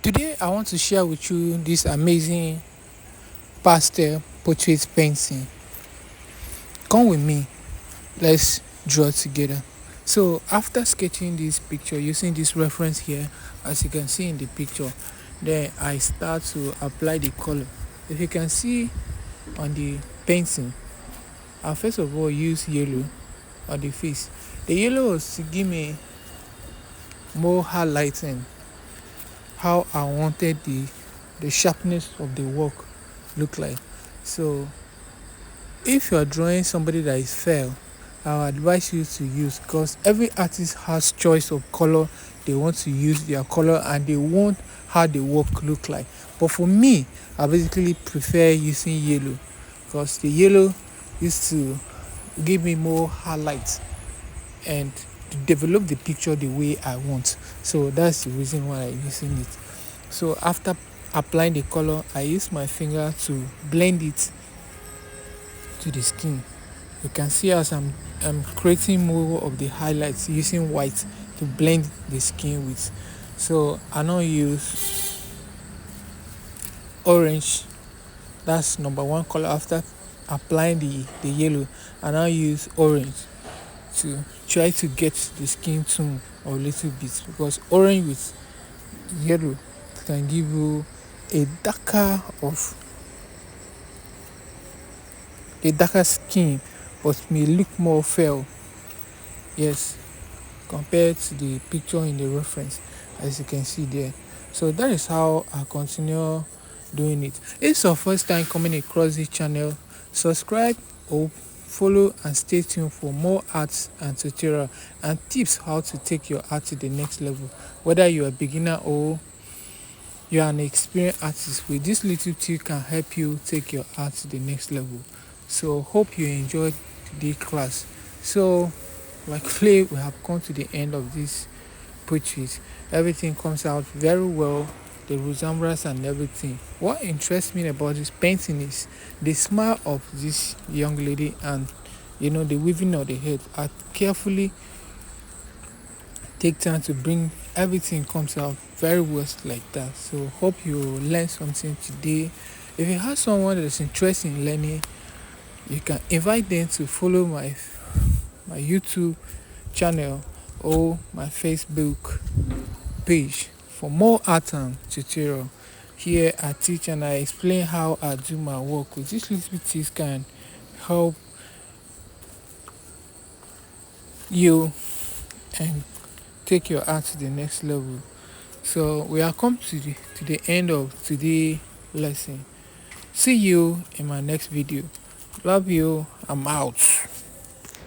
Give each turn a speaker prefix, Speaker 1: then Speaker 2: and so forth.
Speaker 1: Today I want to share with you this amazing pastel portrait painting. Come with me, let's draw together. So after sketching this picture using this reference here, as you can see in the picture, then I start to apply the color. If you can see on the painting, I first of all use yellow on the face. The yellow was to give me more highlighting how I wanted the sharpness of the work look like. So if you are drawing somebody that is fair, I would advise you to use, because every artist has choice of color they want to use their color and they want how the work look like. But for me, I basically prefer using yellow because the yellow used to give me more highlights and to develop the picture the way I want. So that's the reason why I'm using it. So after applying the color, I use my finger to blend it to the skin. You can see as I'm creating more of the highlights using white to blend the skin with. So I now use orange. That's number one color. After applying the yellow, I now use orange to try to get the skin tone a little bit, because orange with yellow can give you a darker of a darker skin, but may look more fair. Yes, compared to the picture in the reference, as you can see there. So that is how I continue doing it. If it's your first time coming across this channel, subscribe or follow and stay tuned for more arts and tutorial and tips how to take your art to the next level. Whether you're a beginner or you're an experienced artist, with this little tip can help you take your art to the next level. So hope you enjoyed the class. So luckily we have come to the end of this portrait. Everything comes out very well, the resemblance and everything. What interests me about this painting is the smile of this young lady and the weaving of the head. I carefully take time to bring everything comes out very well like that. So hope you learn something today. If you have someone that is interested in learning, you can invite them to follow my YouTube channel or my Facebook page for more art and tutorial. Here I teach and I explain how I do my work. With this little tips can help you and take your art to the next level. So we are come to the end of today's lesson. See you in my next video. Love you. I'm out.